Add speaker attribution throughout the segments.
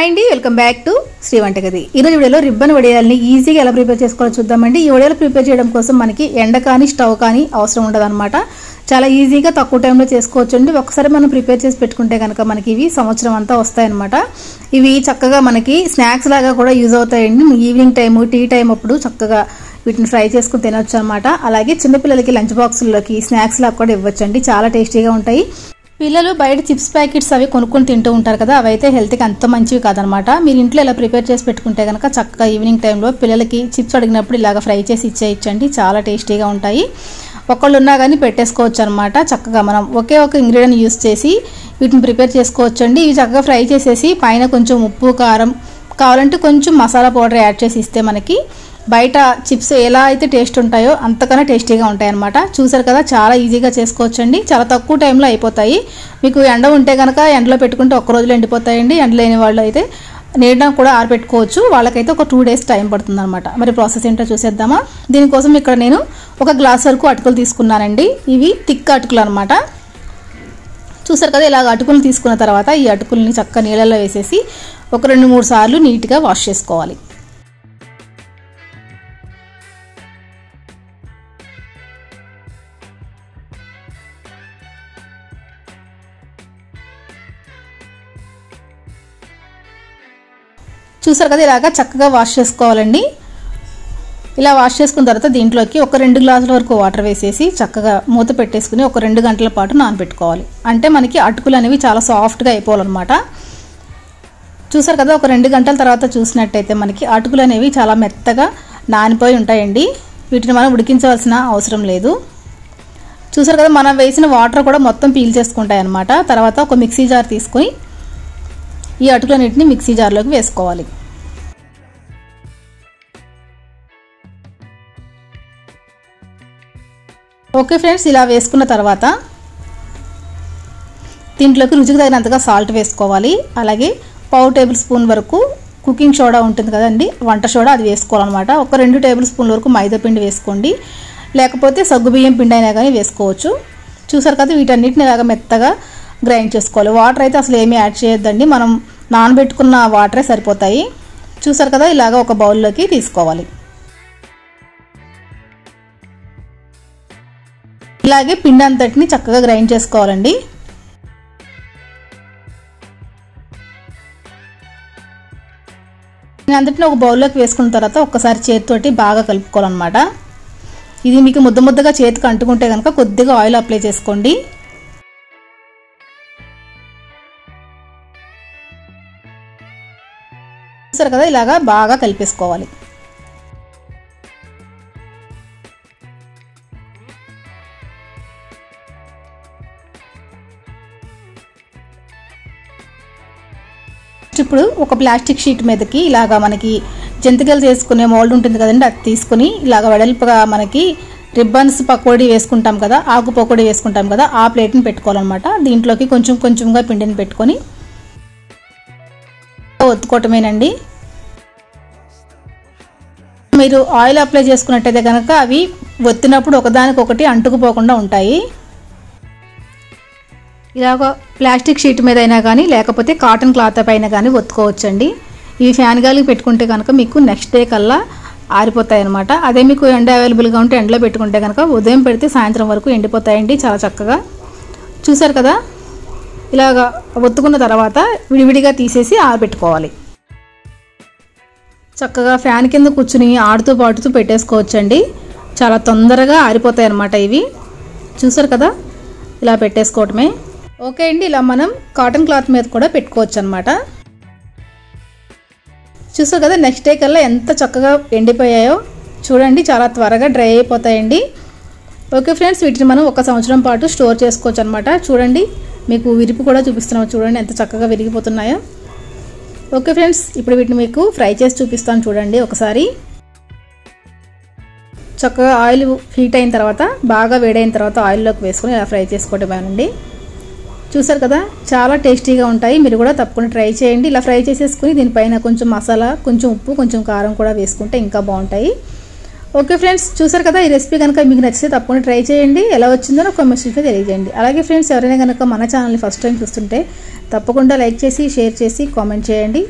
Speaker 1: Hi అండి, welcome back to Shri వంటగది. ఈరోజు వీడియోలో రిబ్బన్ వడియాలని ఈజీగా ఎలా ప్రిపేర్ చేసుకోవాలో చూద్దామండి. ఈ వడియాలు ప్రిపేర్ చేయడం కోసం మనకి ఎండ కానీ స్టవ్ కానీ అవసరం ఉండదన్నమాట. చాలా ఈజీగా తక్కువ టైంలో చేసుకోవచ్చండి. ఒకసారి మనం ప్రిపేర్ చేసి పెట్టుకుంటే కనుక మనకి ఇవి సంవత్సరం అంతా వస్తాయన్నమాట. ఇవి చక్కగా మనకి స్నాక్స్ లాగా కూడా యూజ్ అవుతాయండి. ఈవినింగ్ టైము, టీ టైం అప్పుడు చక్కగా వీటిని ఫ్రై చేసుకుని తినొచ్చు అనమాట. అలాగే చిన్నపిల్లలకి లంచ్ బాక్సుల్లోకి స్నాక్స్ లాగా కూడా ఇవ్వచ్చండి. చాలా టేస్టీగా ఉంటాయి. పిల్లలు బయట చిప్స్ ప్యాకెట్స్ అవి కొనుక్కొని తింటూ ఉంటారు కదా, అవైతే హెల్త్కి అంత మంచివి కాదనమాట. మీరు ఇంట్లో ఇలా ప్రిపేర్ చేసి పెట్టుకుంటే కనుక చక్కగా ఈవినింగ్ టైంలో పిల్లలకి చిప్స్ అడిగినప్పుడు ఇలాగ ఫ్రై చేసి ఇచ్చేయచ్చండి. చాలా టేస్టీగా ఉంటాయి. ఒకళ్ళు ఉన్నా కానీ పెట్టేసుకోవచ్చు అనమాట. చక్కగా మనం ఒకే ఒక ఇంగ్రీడియంట్ యూస్ చేసి వీటిని ప్రిపేర్ చేసుకోవచ్చండి. ఇవి చక్కగా ఫ్రై చేసేసి పైన కొంచెం ఉప్పు, కారం, కావాలంటే కొంచెం మసాలా పౌడర్ యాడ్ చేసి ఇస్తే మనకి బయట చిప్స్ ఎలా అయితే టేస్ట్ ఉంటాయో అంతకన్నా టేస్టీగా ఉంటాయి అనమాట. చూసారు కదా, చాలా ఈజీగా చేసుకోవచ్చండి. చాలా తక్కువ టైంలో అయిపోతాయి. మీకు ఎండ ఉంటే కనుక ఎండలో పెట్టుకుంటే ఒక్క రోజులో ఎండిపోతాయండి. ఎండ లేని వాళ్ళు అయితే నీడన కూడా ఆరబెట్టుకోవచ్చు. వాళ్ళకైతే ఒక 2 days టైం పడుతుంది అనమాట. మరి ప్రాసెస్ ఏంటో చూసేద్దామా. దీనికోసం ఇక్కడ నేను ఒక గ్లాస్ వరకు అటుకులు తీసుకున్నానండి. ఇవి థిక్ అటుకులు అనమాట. చూసారు కదా, ఇలాగ అటుకులు తీసుకున్న తర్వాత ఈ అటుకుల్ని చక్కగా నీళ్ళలో వేసేసి ఒక 2-3 సార్లు నీట్గా వాష్ చేసుకోవాలి. చూసారు కదా, ఇలాగా చక్కగా వాష్ చేసుకోవాలండి. ఇలా వాష్ చేసుకున్న తర్వాత దీంట్లోకి ఒక 2 గ్లాసుల వరకు వాటర్ వేసేసి చక్కగా మూత పెట్టేసుకుని ఒక 2 గంటల పాటు నానబెట్టుకోవాలి. అంటే మనకి అటుకులు అనేవి చాలా సాఫ్ట్గా అయిపోవాలన్నమాట. చూసారు కదా, ఒక 2 గంటల తర్వాత చూసినట్టయితే మనకి అటుకులు అనేవి చాలా మెత్తగా నానిపోయి ఉంటాయండి. వీటిని మనం ఉడికించవలసిన అవసరం లేదు. చూసారు కదా, మనం వేసిన వాటర్ కూడా మొత్తం పీల్చేసుకుంటాయి అన్నమాట. తర్వాత ఒక మిక్సీ జార్ తీసుకొని ఈ అటుకులన్నిటిని మిక్సీ జార్లోకి వేసుకోవాలి. ఓకే ఫ్రెండ్స్, ఇలా వేసుకున్న తర్వాత దీంట్లోకి రుచికి తగినంతగా సాల్ట్ వేసుకోవాలి. అలాగే 1/2 టేబుల్ స్పూన్ వరకు కుకింగ్ సోడా ఉంటుంది కదండి, వంట సోడా, అది వేసుకోవాలన్నమాట. ఒక 2 టేబుల్ స్పూన్ల వరకు మైదా పిండి వేసుకోండి. లేకపోతే సగ్గుబియ్యం పిండి అయినా కానీ వేసుకోవచ్చు. చూసారు కదా, వీటన్నిటిని ఇలాగా మెత్తగా గ్రైండ్ చేసుకోవాలి. వాటర్ అయితే అసలు ఏమీ యాడ్ చేయొద్దండి. మనం నానబెట్టుకున్న వాటరే సరిపోతాయి. చూసారు కదా, ఇలాగ ఒక బౌల్లోకి తీసుకోవాలి. ఇలాగే పిండి అంతటిని చక్కగా గ్రైండ్ చేసుకోవాలండి. అంతటిని ఒక బౌల్లోకి వేసుకున్న తర్వాత ఒక్కసారి చేతితోటి బాగా కలుపుకోవాలన్నమాట. ఇది మీకు ముద్ద ముద్దగా చేతికి అంటుకుంటే కనుక కొద్దిగా ఆయిల్ అప్లై చేసుకోండి. చూసారు కదా, ఇలాగా బాగా కలిపేసుకోవాలి. ఇప్పుడు ఒక ప్లాస్టిక్ షీట్ మీదకి ఇలాగా మనకి జంతికలు చేసుకునే మోల్డ్ ఉంటుంది కదండి, అది తీసుకుని ఇలాగ వెడల్పుగా మనకి రిబ్బన్స్ పకోడీ వేసుకుంటాం కదా, ఆకు పకోడీ వేసుకుంటాం కదా, ఆ ప్లేట్ని పెట్టుకోవాలన్నమాట. దీంట్లోకి కొంచెం కొంచెంగా పిండిని పెట్టుకొని ఒత్తుకోవటమేనండి. మీరు ఆయిల్ అప్లై చేసుకున్నట్టయితే కనుక అవి ఒత్తినప్పుడు ఒకదానికొకటి అంటుకుపోకుండా ఉంటాయి. ఇలాగ ప్లాస్టిక్ షీట్ మీద అయినా కానీ లేకపోతే కాటన్ క్లాత్ పైన కానీ ఒత్తుకోవచ్చండి. ఇవి ఫ్యాన్ గాలికి పెట్టుకుంటే కనుక మీకు నెక్స్ట్ డే కల్లా ఆరిపోతాయి అనమాట. అదే మీకు ఎండ అవైలబుల్గా ఉంటే ఎండలో పెట్టుకుంటే కనుక ఉదయం పెడితే సాయంత్రం వరకు ఎండిపోతాయండి చాలా చక్కగా. చూసారు కదా, ఇలాగ ఒత్తుకున్న తర్వాత విడివిడిగా తీసేసి ఆరబెట్టుకోవాలి. చక్కగా ఫ్యాన్ కింద కూర్చుని ఆడుతూ పాడుతూ పెట్టేసుకోవచ్చండి. చాలా తొందరగా ఆరిపోతాయి అన్నమాట ఇవి. చూసారు కదా, ఇలా పెట్టేసుకోవటమే. ఓకే అండి, ఇలా మనం కాటన్ క్లాత్ మీద కూడా పెట్టుకోవచ్చు అనమాట. చూసారు కదా, నెక్స్ట్ డే కల్లా ఎంత చక్కగా ఎండిపోయాయో చూడండి. చాలా త్వరగా డ్రై అయిపోతాయండి. ఓకే ఫ్రెండ్స్, వీటిని మనం 1 సంవత్సరం పాటు స్టోర్ చేసుకోవచ్చు అనమాట. చూడండి, మీకు విరిపి కూడా చూపిస్తున్నాము. చూడండి ఎంత చక్కగా విరిగిపోతున్నాయో. ఓకే ఫ్రెండ్స్, ఇప్పుడు వీటిని మీకు ఫ్రై చేసి చూపిస్తాను. చూడండి ఒకసారి. చక్కగా ఆయిల్ హీట్ అయిన తర్వాత, బాగా వేడైన తర్వాత ఆయిల్లోకి వేసుకొని ఇలా ఫ్రై చేసుకోవటమేనండి. చూసారు కదా, చాలా టేస్టీగా ఉంటాయి. మీరు కూడా తప్పకుండా ట్రై చేయండి. ఇలా ఫ్రై చేసేసుకుని దీనిపైన కొంచెం మసాలా, కొంచెం ఉప్పు, కొంచెం కారం కూడా వేసుకుంటే ఇంకా బాగుంటాయి. ఓకే ఫ్రెండ్స్, చూసారు కదా, ఈ రెసిపీ కనుక మీకు నచ్చితే తప్పకుండా ట్రై చేయండి. ఎలా వచ్చిందో నాకు కామెంట్ సెక్షన్లో తెలియజేయండి. అలాగే ఫ్రెండ్స్, ఎవరైనా కనుక మన ఛానల్ని ఫస్ట్ టైం చూస్తుంటే తప్పకుండా లైక్ చేసి, షేర్ చేసి, కామెంట్ చేయండి.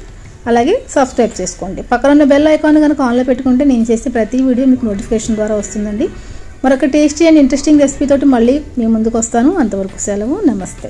Speaker 1: అలాగే సబ్స్క్రైబ్ చేసుకోండి. పక్కన ఉన్న బెల్ ఐకాన్ కనుక ఆన్లో పెట్టుకుంటే నేను చేసే ప్రతి వీడియో మీకు నోటిఫికేషన్ ద్వారా వస్తుందండి. మరొక టేస్టీ అండ్ ఇంట్రెస్టింగ్ రెసిపీ తోటి మళ్ళీ మీ ముందుకు వస్తాను. అంతవరకు సెలవు. నమస్తే.